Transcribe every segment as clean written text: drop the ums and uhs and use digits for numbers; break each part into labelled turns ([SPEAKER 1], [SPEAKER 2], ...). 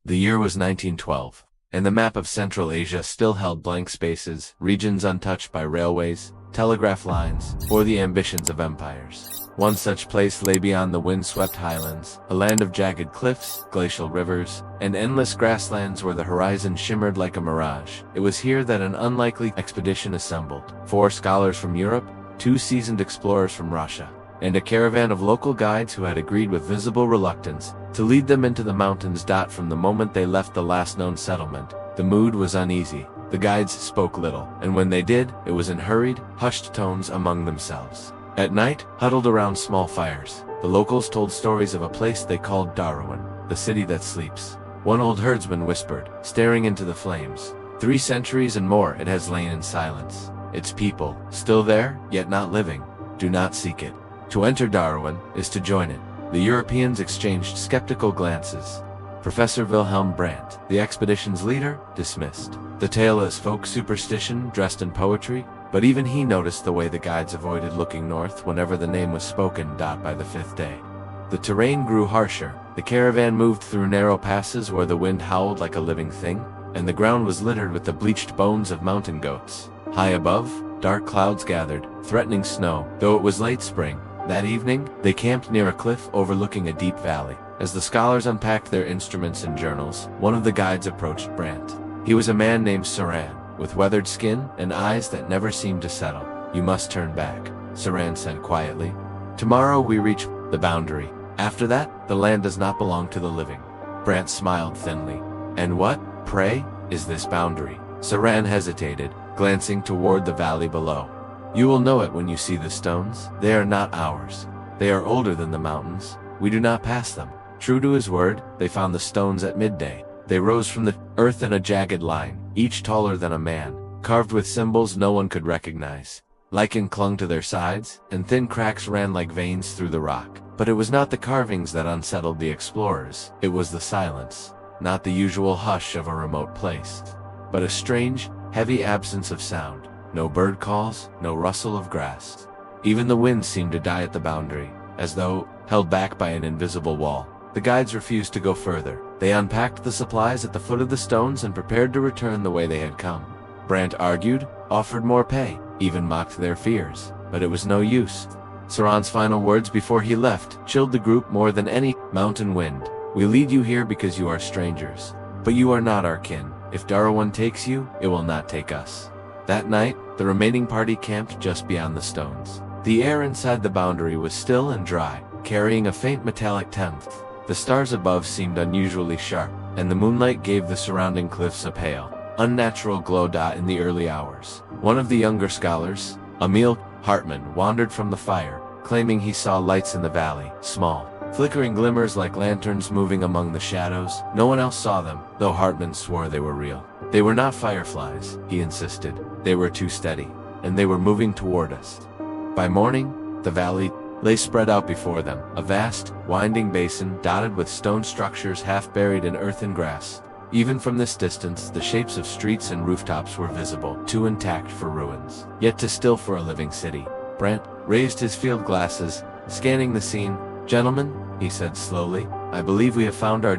[SPEAKER 1] The year was 1912, and the map of Central Asia still held blank spaces, regions untouched by railways, telegraph lines, or the ambitions of empires. One such place lay beyond the wind-swept highlands, a land of jagged cliffs, glacial rivers, and endless grasslands where the horizon shimmered like a mirage. It was here that an unlikely expedition assembled: 4 scholars from Europe, 2 seasoned explorers from Russia, and a caravan of local guides who had agreed with visible reluctance to lead them into the mountains. From the moment they left the last known settlement, the mood was uneasy. The guides spoke little, and when they did, it was in hurried, hushed tones among themselves. At night, huddled around small fires, the locals told stories of a place they called Darwin, the city that sleeps. One old herdsman whispered, staring into the flames, 3 centuries and more it has lain in silence. Its people, still there, yet not living, do not seek it. To enter Darwin is to join it. The Europeans exchanged skeptical glances. Professor Wilhelm Brandt, the expedition's leader, dismissed the tale as folk superstition dressed in poetry, but even he noticed the way the guides avoided looking north whenever the name was spoken. By the 5th day, the terrain grew harsher. The caravan moved through narrow passes where the wind howled like a living thing, and the ground was littered with the bleached bones of mountain goats. High above, dark clouds gathered, threatening snow, though it was late spring. That evening, they camped near a cliff overlooking a deep valley. As the scholars unpacked their instruments and journals, one of the guides approached Brandt. He was a man named Saran, with weathered skin and eyes that never seemed to settle. "You must turn back," Saran said quietly. "Tomorrow we reach the boundary. After that, the land does not belong to the living." Brandt smiled thinly. "And what, pray, is this boundary?" Saran hesitated, glancing toward the valley below. "You will know it when you see the stones. They are not ours. They are older than the mountains. We do not pass them." True to his word, they found the stones at midday. They rose from the earth in a jagged line, each taller than a man, carved with symbols no one could recognize. Lichen clung to their sides, and thin cracks ran like veins through the rock. But it was not the carvings that unsettled the explorers. It was the silence. Not the usual hush of a remote place, but a strange, heavy absence of sound. No bird calls, no rustle of grass. Even the wind seemed to die at the boundary, as though held back by an invisible wall. The guides refused to go further. They unpacked the supplies at the foot of the stones and prepared to return the way they had come. Brandt argued, offered more pay, even mocked their fears, but it was no use. Saran's final words before he left chilled the group more than any mountain wind. "We lead you here because you are strangers, but you are not our kin. If Darwin takes you, it will not take us." That night, the remaining party camped just beyond the stones. The air inside the boundary was still and dry, carrying a faint metallic tenth. The stars above seemed unusually sharp, and the moonlight gave the surrounding cliffs a pale, unnatural glow. In the early hours, one of the younger scholars, Emil Hartmann, wandered from the fire, claiming he saw lights in the valley, small, flickering glimmers like lanterns moving among the shadows. No one else saw them, though Hartmann swore they were real. They were not fireflies, he insisted. They were too steady, and they were moving toward us. By morning, the valley lay spread out before them, a vast, winding basin dotted with stone structures half buried in earth and grass. Even from this distance, the shapes of streets and rooftops were visible, too intact for ruins, yet too still for a living city. Brandt raised his field glasses, scanning the scene. "Gentlemen," he said slowly, "I believe we have found our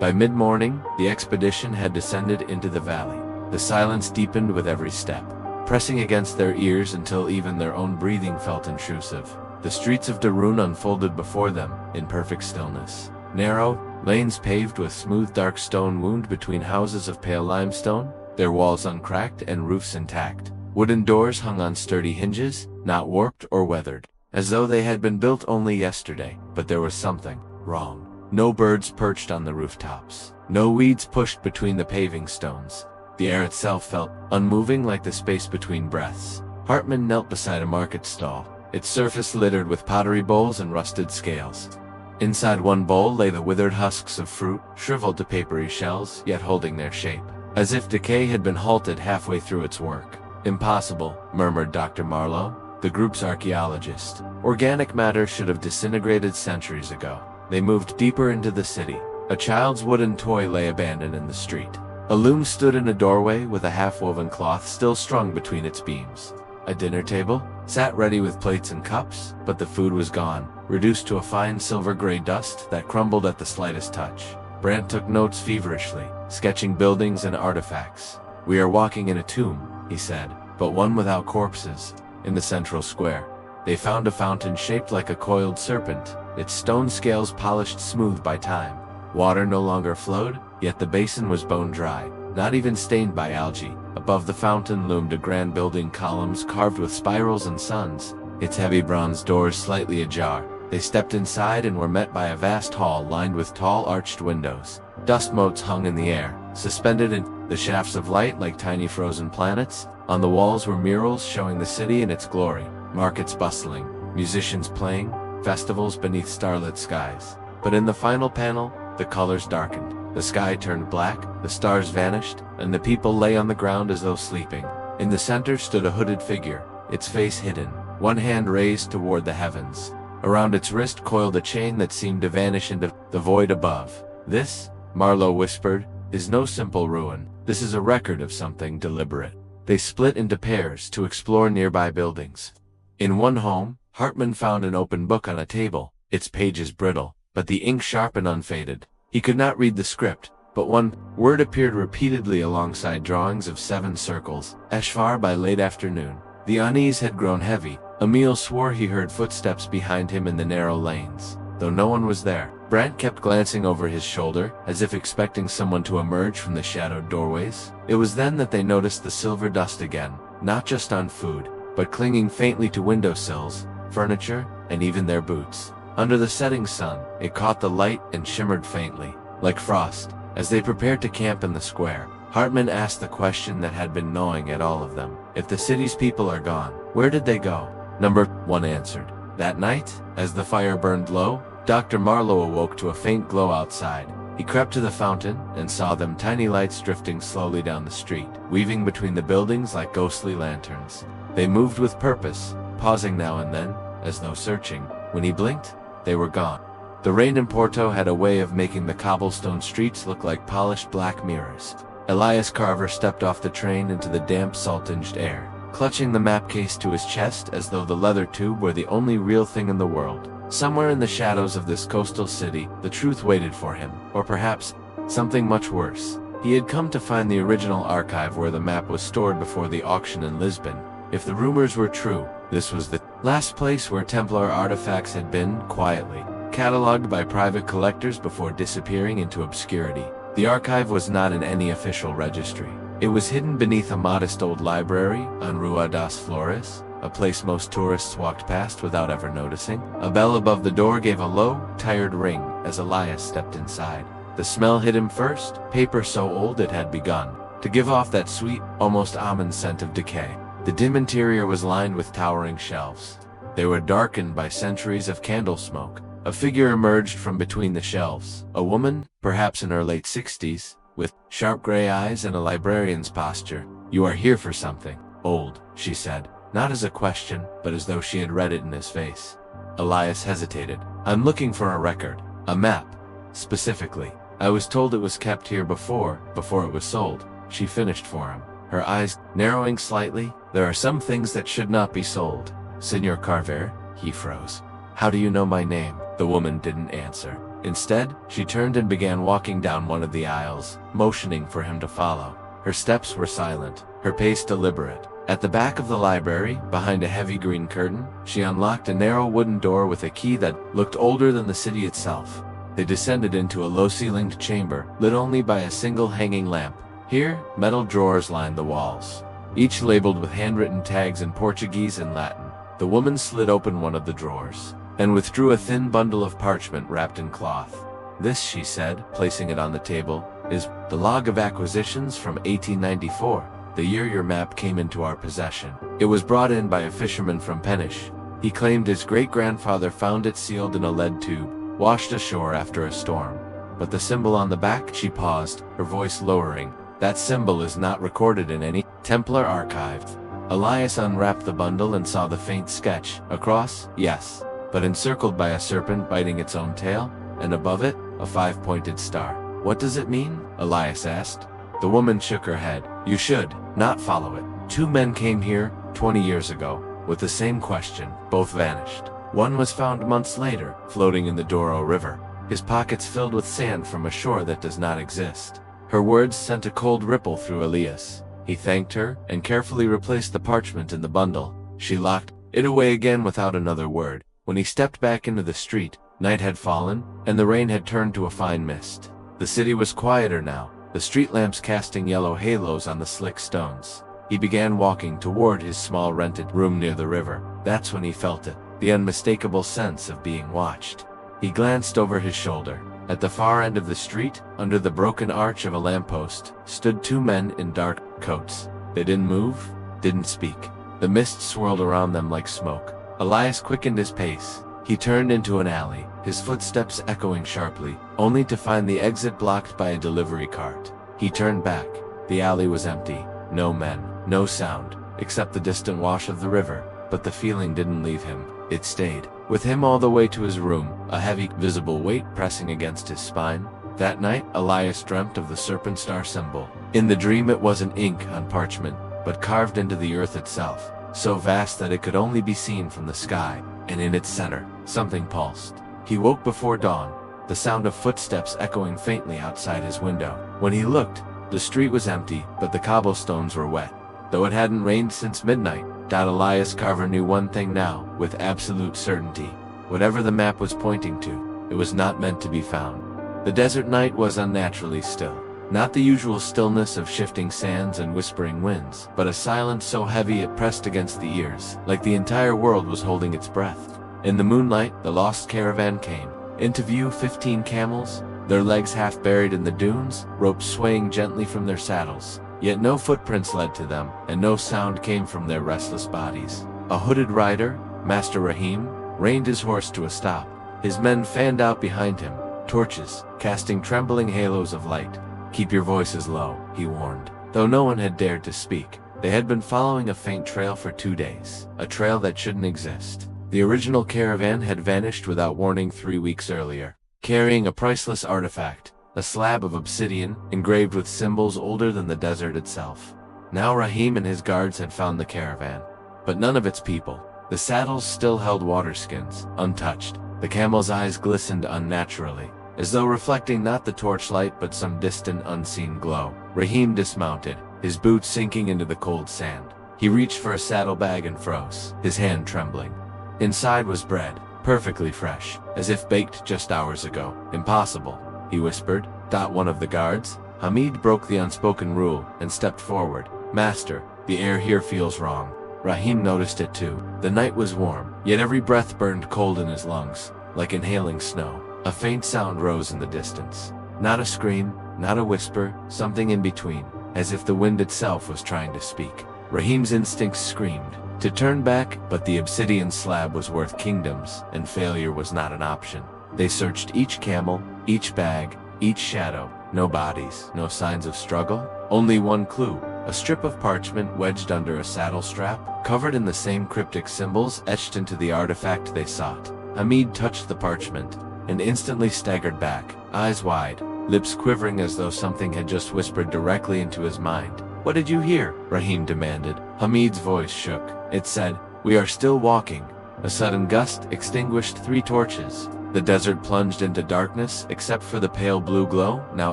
[SPEAKER 1] By mid-morning, the expedition had descended into the valley. The silence deepened with every step, pressing against their ears until even their own breathing felt intrusive. The streets of Darwin unfolded before them, in perfect stillness. Narrow lanes paved with smooth dark stone wound between houses of pale limestone, their walls uncracked and roofs intact. Wooden doors hung on sturdy hinges, not warped or weathered, as though they had been built only yesterday. But there was something wrong. No birds perched on the rooftops. No weeds pushed between the paving stones. The air itself felt unmoving, like the space between breaths. Hartmann knelt beside a market stall, its surface littered with pottery bowls and rusted scales. Inside one bowl lay the withered husks of fruit, shriveled to papery shells, yet holding their shape, as if decay had been halted halfway through its work. "Impossible," murmured Dr. Marlowe, the group's archaeologist. "Organic matter should have disintegrated centuries ago." They moved deeper into the city. A child's wooden toy lay abandoned in the street. A loom stood in a doorway with a half-woven cloth still strung between its beams. A dinner table sat ready with plates and cups, but the food was gone, reduced to a fine silver-gray dust that crumbled at the slightest touch. Brant took notes feverishly, sketching buildings and artifacts. "We are walking in a tomb," he said, "but one without corpses." In the central square, they found a fountain shaped like a coiled serpent, its stone scales polished smooth by time. Water no longer flowed, yet the basin was bone dry, not even stained by algae. Above the fountain loomed a grand building, columns carved with spirals and suns, its heavy bronze doors slightly ajar. They stepped inside and were met by a vast hall lined with tall arched windows. Dust motes hung in the air, suspended in the shafts of light like tiny frozen planets. On the walls were murals showing the city in its glory, markets bustling, musicians playing, festivals beneath starlit skies. But in the final panel, the colors darkened. The sky turned black, the stars vanished, and the people lay on the ground as though sleeping. In the center stood a hooded figure, its face hidden, one hand raised toward the heavens. Around its wrist coiled a chain that seemed to vanish into the void above. "This," Marlowe whispered, "is no simple ruin. This is a record of something deliberate." They split into pairs to explore nearby buildings. In one home, Hartman found an open book on a table, its pages brittle, but the ink sharp and unfaded. He could not read the script, but one word appeared repeatedly alongside drawings of 7 circles. Eshvar by late afternoon. The unease had grown heavy. Emil swore he heard footsteps behind him in the narrow lanes, though no one was there. Brant kept glancing over his shoulder, as if expecting someone to emerge from the shadowed doorways. It was then that they noticed the silver dust again, not just on food, but clinging faintly to windowsills, furniture, and even their boots. Under the setting sun, it caught the light and shimmered faintly, like frost. As they prepared to camp in the square, Hartman asked the question that had been gnawing at all of them. If the city's people are gone, where did they go? Number 1 answered. That night, as the fire burned low, Dr. Marlowe awoke to a faint glow outside. He crept to the fountain and saw them, tiny lights drifting slowly down the street, weaving between the buildings like ghostly lanterns. They moved with purpose, pausing now and then, as though searching. When he blinked, they were gone. The rain in Porto had a way of making the cobblestone streets look like polished black mirrors. Elias Carver stepped off the train into the damp, salt-tinged air, clutching the map case to his chest as though the leather tube were the only real thing in the world. Somewhere in the shadows of this coastal city, the truth waited for him, or perhaps something much worse. He had come to find the original archive where the map was stored before the auction in Lisbon. If the rumors were true, this was the last place where Templar artifacts had been, quietly catalogued by private collectors before disappearing into obscurity. The archive was not in any official registry. It was hidden beneath a modest old library on Rua das Flores, a place most tourists walked past without ever noticing. A bell above the door gave a low, tired ring as Elias stepped inside. The smell hit him first, paper so old it had begun to give off that sweet, almost almond scent of decay. The dim interior was lined with towering shelves. They were darkened by centuries of candle smoke. A figure emerged from between the shelves. A woman, perhaps in her late 60s, with sharp gray eyes and a librarian's posture. "You are here for something, old," she said, not as a question, but as though she had read it in his face. Elias hesitated. "I'm looking for a record. A map. Specifically. I was told it was kept here before it was sold," she finished for him, her eyes narrowing slightly. "There are some things that should not be sold." "Senor Carver?" He froze. "How do you know my name?" The woman didn't answer. Instead, she turned and began walking down one of the aisles, motioning for him to follow. Her steps were silent, her pace deliberate. At the back of the library, behind a heavy green curtain, she unlocked a narrow wooden door with a key that looked older than the city itself. They descended into a low-ceilinged chamber, lit only by a single hanging lamp. Here, metal drawers lined the walls, each labeled with handwritten tags in Portuguese and Latin. The woman slid open one of the drawers and withdrew a thin bundle of parchment wrapped in cloth. "This," she said, placing it on the table, "is the log of acquisitions from 1894, the year your map came into our possession. It was brought in by a fisherman from Peniche. He claimed his great-grandfather found it sealed in a lead tube, washed ashore after a storm. But the symbol on the back," she paused, her voice lowering, "that symbol is not recorded in any Templar archive." Elias unwrapped the bundle and saw the faint sketch. A cross, yes, but encircled by a serpent biting its own tail, and above it, a 5-pointed star. "What does it mean?" Elias asked. The woman shook her head. "You should not follow it. 2 men came here 20 years ago with the same question. Both vanished. One was found months later, floating in the Douro River. his pockets filled with sand from a shore that does not exist. Her words sent a cold ripple through Elias. He thanked her and carefully replaced the parchment in the bundle. She locked it away again without another word. When he stepped back into the street, night had fallen, and the rain had turned to a fine mist. The city was quieter now, the street lamps casting yellow halos on the slick stones. He began walking toward his small rented room near the river. That's when he felt it, the unmistakable sense of being watched. He glanced over his shoulder. At the far end of the street, under the broken arch of a lamppost, stood two men in dark coats. They didn't move, didn't speak. The mist swirled around them like smoke. Elias quickened his pace. He turned into an alley, his footsteps echoing sharply, only to find the exit blocked by a delivery cart. He turned back. The alley was empty. No men, no sound, except the distant wash of the river. But the feeling didn't leave him. It stayed with him all the way to his room, a heavy, visible weight pressing against his spine. That night, Elias dreamt of the serpent star symbol. In the dream it wasn't ink on parchment, but carved into the earth itself, so vast that it could only be seen from the sky, and in its center, something pulsed. He woke before dawn, the sound of footsteps echoing faintly outside his window. When he looked, the street was empty, but the cobblestones were wet. Though it hadn't rained since midnight, Elias Carver knew one thing now, with absolute certainty. Whatever the map was pointing to, it was not meant to be found. The desert night was unnaturally still. Not the usual stillness of shifting sands and whispering winds, but a silence so heavy it pressed against the ears, like the entire world was holding its breath. In the moonlight, the lost caravan came into view. 15 camels, their legs half buried in the dunes, ropes swaying gently from their saddles. Yet no footprints led to them, and no sound came from their restless bodies. A hooded rider, Master Rahim, reined his horse to a stop. His men fanned out behind him, torches, casting trembling halos of light. "Keep your voices low," he warned. Though no one had dared to speak, they had been following a faint trail for 2 days, a trail that shouldn't exist. The original caravan had vanished without warning 3 weeks earlier, carrying a priceless artifact, a slab of obsidian engraved with symbols older than the desert itself. Now Rahim and his guards had found the caravan, but none of its people. The saddles still held waterskins, untouched. The camels' eyes glistened unnaturally, as though reflecting not the torchlight but some distant unseen glow. Rahim dismounted, his boots sinking into the cold sand. He reached for a saddlebag and froze, his hand trembling. Inside was bread, perfectly fresh, as if baked just hours ago. "Impossible," he whispered. One of the guards, Hamid, broke the unspoken rule and stepped forward. "Master, the air here feels wrong." Rahim noticed it too. The night was warm, yet every breath burned cold in his lungs, like inhaling snow. A faint sound rose in the distance. Not a scream, not a whisper, something in between, as if the wind itself was trying to speak. Rahim's instincts screamed to turn back, but the obsidian slab was worth kingdoms, and failure was not an option. They searched each camel, each bag, each shadow. No bodies, no signs of struggle, only one clue. A strip of parchment wedged under a saddle strap, covered in the same cryptic symbols etched into the artifact they sought. Hamid touched the parchment, and instantly staggered back, eyes wide, lips quivering as though something had just whispered directly into his mind. "What did you hear?" Rahim demanded. Hamid's voice shook. It said, "We are still walking." A sudden gust extinguished 3 torches. The desert plunged into darkness, except for the pale blue glow, now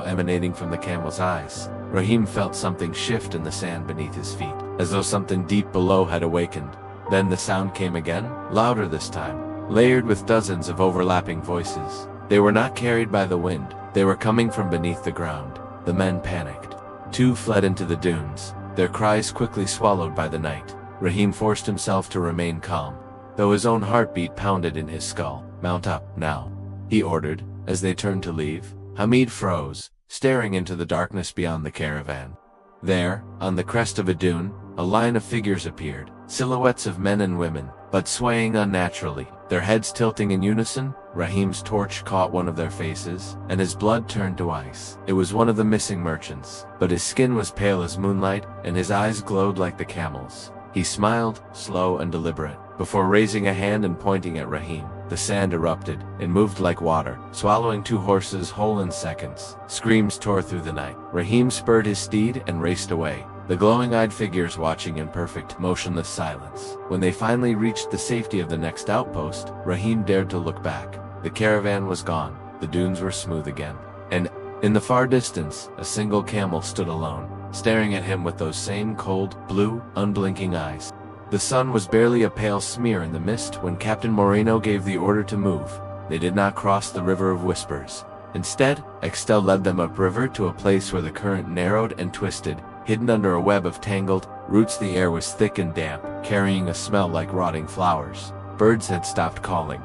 [SPEAKER 1] emanating from the camel's eyes. Rahim felt something shift in the sand beneath his feet, as though something deep below had awakened. Then the sound came again, louder this time, layered with dozens of overlapping voices. They were not carried by the wind, they were coming from beneath the ground. The men panicked. 2 fled into the dunes, their cries quickly swallowed by the night. Rahim forced himself to remain calm, though his own heartbeat pounded in his skull. "Mount up, now," he ordered, as they turned to leave. Hamid froze, staring into the darkness beyond the caravan. There, on the crest of a dune, a line of figures appeared, silhouettes of men and women, but swaying unnaturally, their heads tilting in unison. Rahim's torch caught one of their faces, and his blood turned to ice. It was one of the missing merchants, but his skin was pale as moonlight, and his eyes glowed like the camel's. He smiled, slow and deliberate, before raising a hand and pointing at Rahim. The sand erupted and moved like water, swallowing 2 horses whole in seconds. Screams tore through the night. Rahim spurred his steed and raced away, the glowing-eyed figures watching in perfect, motionless silence. When they finally reached the safety of the next outpost, Rahim dared to look back. The caravan was gone. the dunes were smooth again. And in the far distance, a single camel stood alone, staring at him with those same cold, blue, unblinking eyes. The sun was barely a pale smear in the mist when Captain Moreno gave the order to move. They did not cross the River of Whispers. Instead, Extel led them upriver to a place where the current narrowed and twisted. Hidden under a web of tangled roots, the air was thick and damp, carrying a smell like rotting flowers. Birds had stopped calling.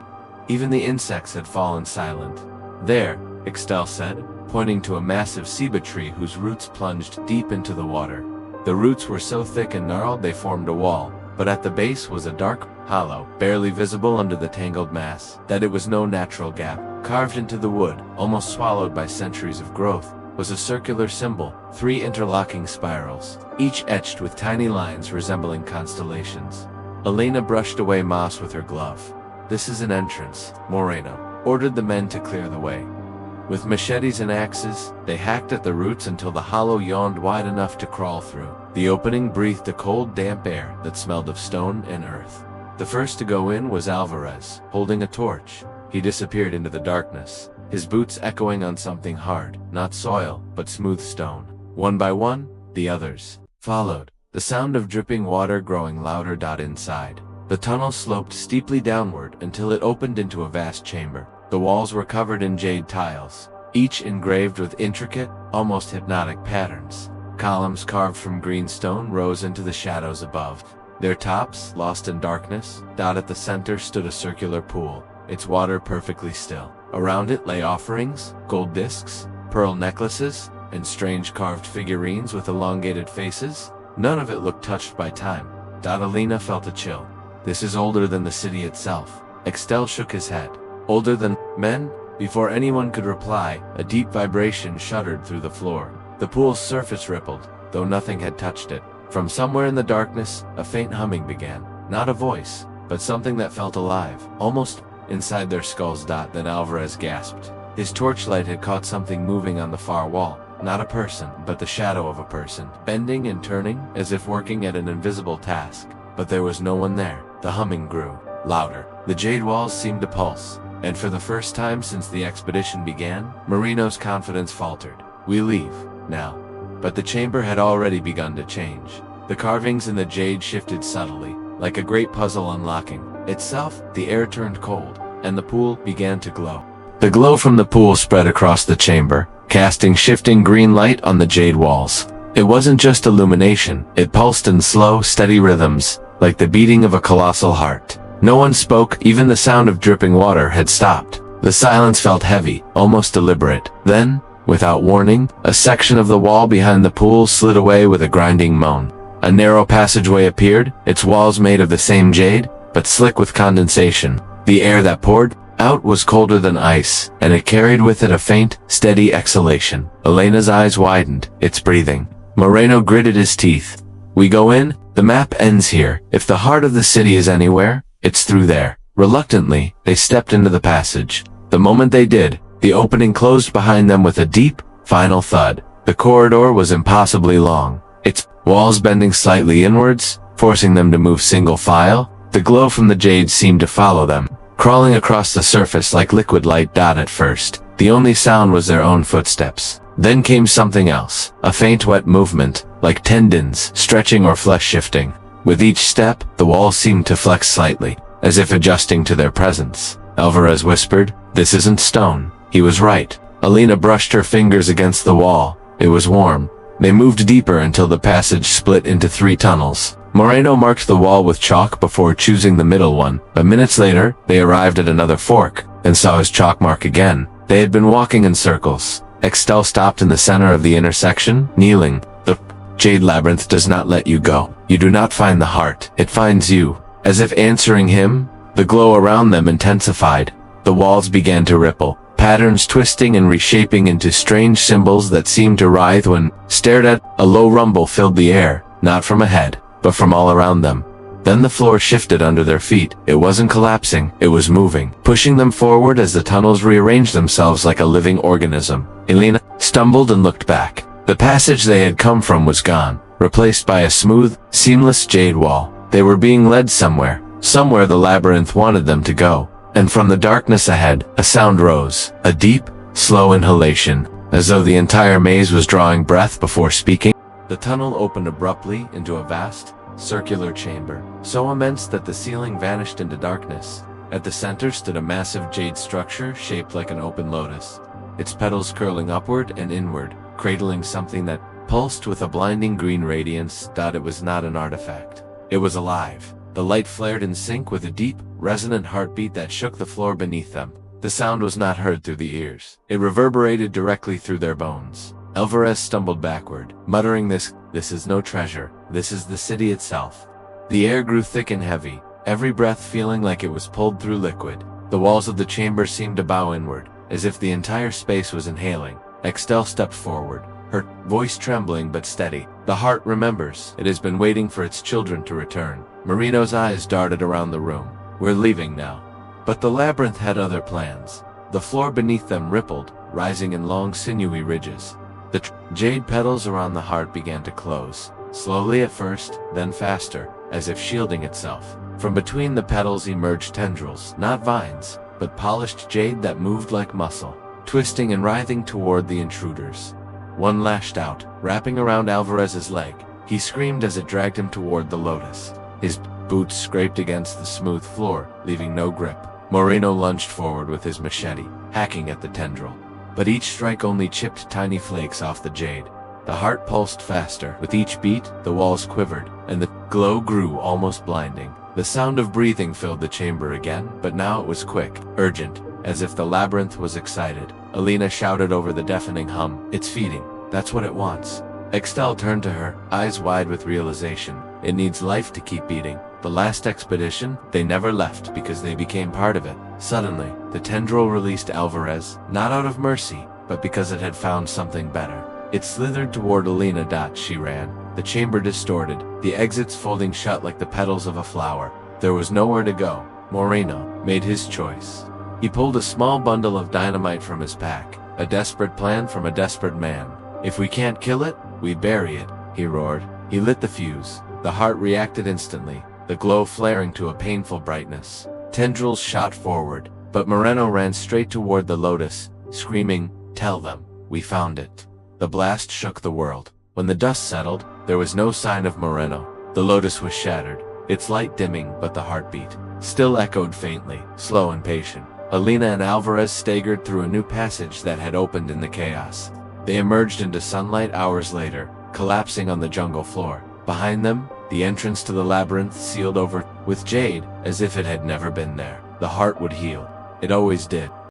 [SPEAKER 1] Even the insects had fallen silent. "There," Extel said, pointing to a massive ceiba tree whose roots plunged deep into the water. The roots were so thick and gnarled they formed a wall, but at the base was a dark hollow, barely visible under the tangled mass. That it was no natural gap. Carved into the wood, almost swallowed by centuries of growth, was a circular symbol, 3 interlocking spirals, each etched with tiny lines resembling constellations. Elena brushed away moss with her glove. "This is an entrance," Moreno ordered the men to clear the way. With machetes and axes, they hacked at the roots until the hollow yawned wide enough to crawl through. The opening breathed a cold, damp air that smelled of stone and earth. The first to go in was Alvarez, holding a torch. He disappeared into the darkness, his boots echoing on something hard, not soil, but smooth stone. One by one, the others followed, the sound of dripping water growing louder. Inside, the tunnel sloped steeply downward until it opened into a vast chamber. The walls were covered in jade tiles, each engraved with intricate, almost hypnotic patterns. Columns carved from green stone rose into the shadows above, their tops lost in darkness. At the center stood a circular pool, its water perfectly still. Around it lay offerings, gold discs, pearl necklaces, and strange carved figurines with elongated faces. None of it looked touched by time. Elena felt a chill. "This is older than the city itself." Extel shook his head. "Older than men?" Before anyone could reply, a deep vibration shuddered through the floor. The pool's surface rippled, though nothing had touched it. From somewhere in the darkness, a faint humming began. Not a voice, but something that felt alive, almost inside their skulls. Then Alvarez gasped. His torchlight had caught something moving on the far wall. Not a person, but the shadow of a person, bending and turning, as if working at an invisible task. But there was no one there. The humming grew louder. The jade walls seemed to pulse, and for the first time since the expedition began, Moreno's confidence faltered. "We leave, now." But the chamber had already begun to change. The carvings in the jade shifted subtly, like a great puzzle unlocking itself. The air turned cold, and the pool began to glow. The glow from the pool spread across the chamber, casting shifting green light on the jade walls. It wasn't just illumination, it pulsed in slow, steady rhythms, like the beating of a colossal heart. No one spoke, even the sound of dripping water had stopped. The silence felt heavy, almost deliberate. Then, without warning, a section of the wall behind the pool slid away with a grinding moan. A narrow passageway appeared, its walls made of the same jade, but slick with condensation. The air that poured out was colder than ice, and it carried with it a faint, steady exhalation. Elena's eyes widened. "It's breathing." Moreno gritted his teeth. "We go in, the map ends here. If the heart of the city is anywhere, it's through there." Reluctantly, they stepped into the passage. The moment they did, the opening closed behind them with a deep, final thud. The corridor was impossibly long, its walls bending slightly inwards, forcing them to move single file. The glow from the jade seemed to follow them, crawling across the surface like liquid light. At first, the only sound was their own footsteps. Then came something else, a faint wet movement, like tendons stretching or flesh shifting. With each step, the wall seemed to flex slightly, as if adjusting to their presence. Alvarez whispered, "This isn't stone." He was right. Elena brushed her fingers against the wall. It was warm. They moved deeper until the passage split into 3 tunnels. Moreno marked the wall with chalk before choosing the middle one, but minutes later, they arrived at another fork, and saw his chalk mark again. They had been walking in circles. Extel stopped in the center of the intersection, kneeling. "The jade labyrinth does not let you go. You do not find the heart, it finds you." As if answering him, the glow around them intensified. The walls began to ripple, patterns twisting and reshaping into strange symbols that seemed to writhe when stared at. A low rumble filled the air, not from ahead, but from all around them. Then the floor shifted under their feet. It wasn't collapsing, it was moving, pushing them forward as the tunnels rearranged themselves like a living organism. Elena stumbled and looked back. The passage they had come from was gone, replaced by a smooth, seamless jade wall. They were being led somewhere the labyrinth wanted them to go. And from the darkness ahead, a sound rose, a deep, slow inhalation, as though the entire maze was drawing breath before speaking. The tunnel opened abruptly into a vast, circular chamber, so immense that the ceiling vanished into darkness. At the center stood a massive jade structure shaped like an open lotus, its petals curling upward and inward, cradling something that pulsed with a blinding green radiance. It was not an artifact. It was alive. The light flared in sync with a deep, resonant heartbeat that shook the floor beneath them. The sound was not heard through the ears. It reverberated directly through their bones. Alvarez stumbled backward, muttering, This is no treasure. This is the city itself." The air grew thick and heavy, every breath feeling like it was pulled through liquid. The walls of the chamber seemed to bow inward, as if the entire space was inhaling. Extel stepped forward, her voice trembling but steady. "The heart remembers. It has been waiting for its children to return." Marino's eyes darted around the room. "We're leaving now." But the labyrinth had other plans. The floor beneath them rippled, rising in long sinewy ridges. The jade petals around the heart began to close, slowly at first, then faster, as if shielding itself. From between the petals emerged tendrils, not vines, but polished jade that moved like muscle, twisting and writhing toward the intruders. One lashed out, wrapping around Alvarez's leg. He screamed as it dragged him toward the lotus. His boots scraped against the smooth floor, leaving no grip. Moreno lunged forward with his machete, hacking at the tendril. But each strike only chipped tiny flakes off the jade. The heart pulsed faster. With each beat, the walls quivered, and the glow grew almost blinding. The sound of breathing filled the chamber again, but now it was quick, urgent, as if the labyrinth was excited. Alina shouted over the deafening hum, "It's feeding. That's what it wants." Extel turned to her, eyes wide with realization. It needs life to keep beating. The last expedition, they never left because they became part of it. Suddenly, the tendril released Alvarez, not out of mercy, but because it had found something better. It slithered toward Alina. She ran, the chamber distorted, the exits folding shut like the petals of a flower. There was nowhere to go. Moreno made his choice. He pulled a small bundle of dynamite from his pack, a desperate plan from a desperate man. "If we can't kill it, we bury it," he roared. He lit the fuse. The heart reacted instantly, the glow flaring to a painful brightness. Tendrils shot forward, but Moreno ran straight toward the lotus, screaming, "Tell them, we found it." The blast shook the world. When the dust settled, there was no sign of Moreno. The lotus was shattered, its light dimming, but the heartbeat still echoed faintly, slow and patient. Alina and Alvarez staggered through a new passage that had opened in the chaos. They emerged into sunlight hours later, collapsing on the jungle floor. Behind them, the entrance to the labyrinth sealed over with jade, as if it had never been there. The heart would heal. It always did.